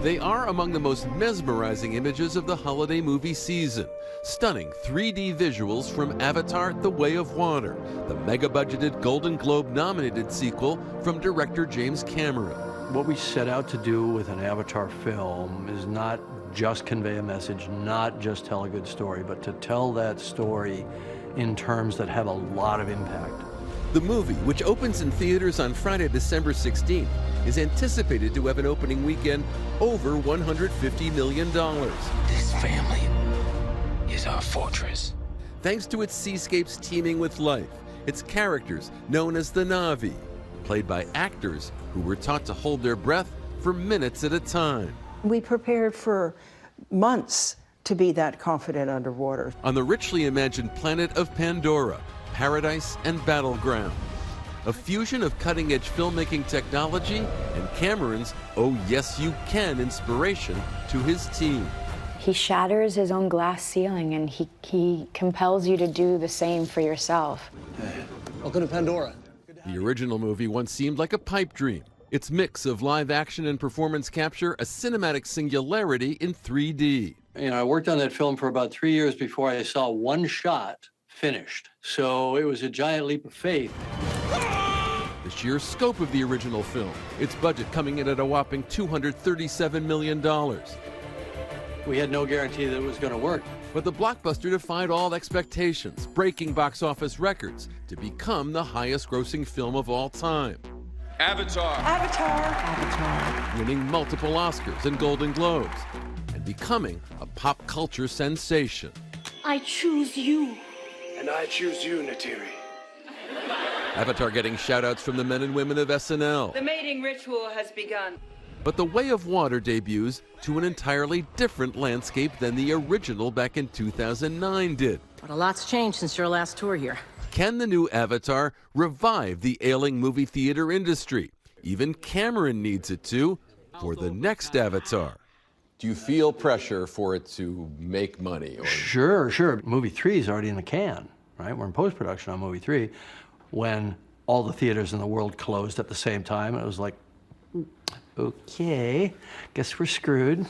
They are among the most mesmerizing images of the holiday movie season. Stunning 3D visuals from Avatar: The Way of Water, the mega-budgeted Golden Globe-nominated sequel from director James Cameron. What we set out to do with an Avatar film is not just convey a message, not just tell a good story, but to tell that story in terms that have a lot of impact. The movie, which opens in theaters on Friday, December 16th, is anticipated to have an opening weekend over $150 million. This family is our fortress. Thanks to its seascapes teeming with life, its characters known as the Na'vi, played by actors who were taught to hold their breath for minutes at a time. We prepared for months to be that confident underwater. On the richly imagined planet of Pandora, paradise and battleground. A fusion of cutting-edge filmmaking technology and Cameron's "Oh Yes You Can" inspiration to his team. He shatters his own glass ceiling and he compels you to do the same for yourself. Welcome to Pandora. The original movie once seemed like a pipe dream. Its mix of live action and performance capture a cinematic singularity in 3D. You know, I worked on that film for about 3 years before I saw one shot finished. So it was a giant leap of faith. The sheer scope of the original film, its budget coming in at a whopping $237 million. We had no guarantee that it was going to work. But the blockbuster defied all expectations, breaking box office records to become the highest grossing film of all time. Avatar. Avatar. Avatar. Winning multiple Oscars and Golden Globes and becoming a pop culture sensation. I choose you. And I choose you, Neytiri. Avatar getting shout-outs from the men and women of SNL. The mating ritual has begun. But The Way of Water debuts to an entirely different landscape than the original back in 2009 did. But a lot's changed since your last tour here. Can the new Avatar revive the ailing movie theater industry? Even Cameron needs it to for the next Avatar. Do you feel pressure for it to make money? Sure. Movie 3 is already in the can, right? We're in post-production on movie 3. When all the theaters in the world closed at the same time, it was like, okay, guess we're screwed.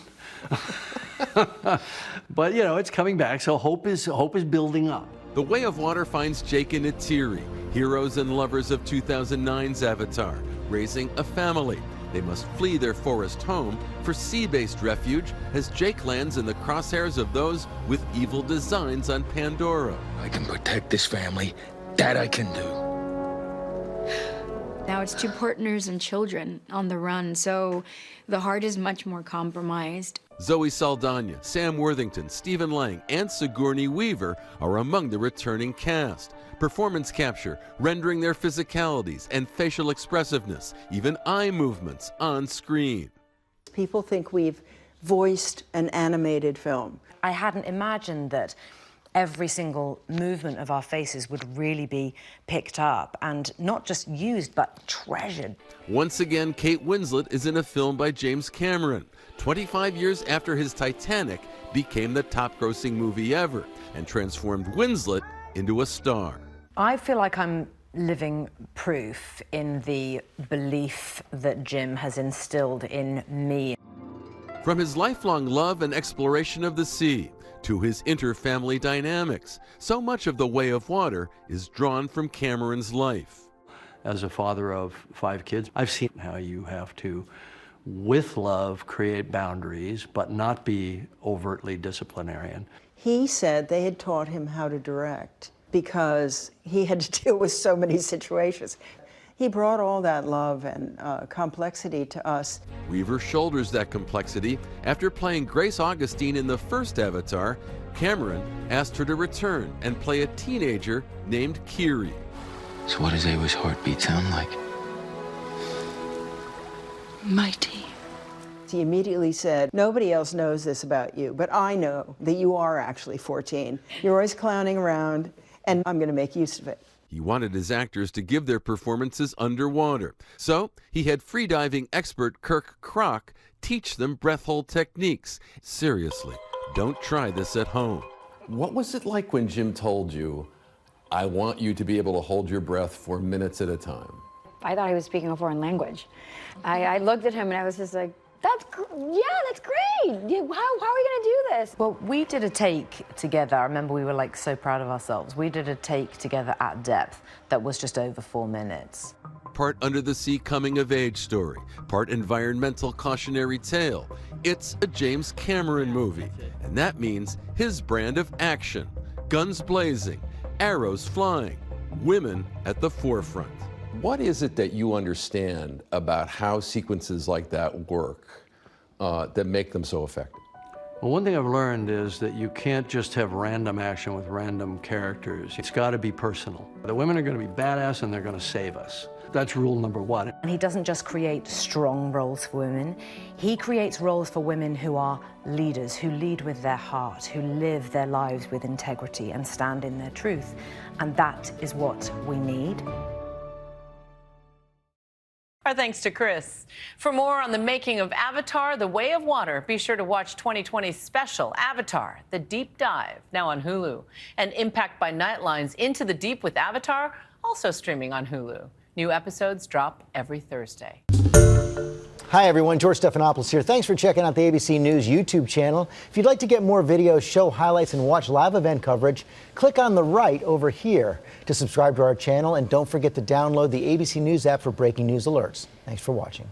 But you know, it's coming back, so hope is building up. The Way of Water finds Jake and Neytiri, heroes and lovers of 2009's Avatar, raising a family. They must flee their forest home for sea-based refuge as Jake lands in the crosshairs of those with evil designs on Pandora. I can protect this family. That I can do. Now it's two partners and children on the run, so the heart is much more compromised. Zoe Saldana, Sam Worthington, Stephen Lang, and Sigourney Weaver are among the returning cast. Performance capture, rendering their physicalities and facial expressiveness, even eye movements on screen. People think we've voiced an animated film. I hadn't imagined that every single movement of our faces would really be picked up and not just used, but treasured. Once again, Kate Winslet is in a film by James Cameron. 25 years after his Titanic became the top-grossing movie ever and transformed Winslet into a star. I feel like I'm living proof in the belief that Jim has instilled in me. From his lifelong love and exploration of the sea to his inter-family dynamics, so much of The Way of Water is drawn from Cameron's life. As a father of 5 kids, I've seen how you have to, with love, create boundaries, but not be overtly disciplinarian. He said they had taught him how to direct because he had to deal with so many situations. He brought all that love and complexity to us. Weaver shoulders that complexity. After playing Grace Augustine in the first Avatar, Cameron asked her to return and play a teenager named Kiri. So what does Ava's heartbeat sound like? Mighty. He immediately said, nobody else knows this about you, but I know that you are actually 14. You're always clowning around, and I'm going to make use of it. He wanted his actors to give their performances underwater. So he had freediving expert Kirk Kroc teach them breath hold techniques. Seriously, don't try this at home. What was it like when Jim told you, I want you to be able to hold your breath for minutes at a time? I thought he was speaking a foreign language. I looked at him and I was just like, That's great. How are we going to do this? Well, we did a take together. I remember we were like so proud of ourselves. We did a take together at depth that was just over 4 minutes. Part under-the-sea coming-of-age story, part environmental cautionary tale. It's a James Cameron movie, and that means his brand of action. Guns blazing, arrows flying, women at the forefront. What is it that you understand about how sequences like that work that make them so effective? Well, one thing I've learned is that you can't just have random action with random characters. It's got to be personal. The women are going to be badass and they're going to save us. That's rule number one. And he doesn't just create strong roles for women, he creates roles for women who are leaders, who lead with their heart, who live their lives with integrity and stand in their truth. And that is what we need. Our thanks to Chris. For more on the making of Avatar, The Way of Water, be sure to watch 2020's special, Avatar, The Deep Dive, now on Hulu. And Impact by Nightline's Into the Deep with Avatar, also streaming on Hulu. New episodes drop every Thursday. Hi, everyone. George Stephanopoulos here. Thanks for checking out the ABC News YouTube channel. If you'd like to get more videos, show highlights, and watch live event coverage, click on the right over here to subscribe to our channel. And don't forget to download the ABC News app for breaking news alerts. Thanks for watching.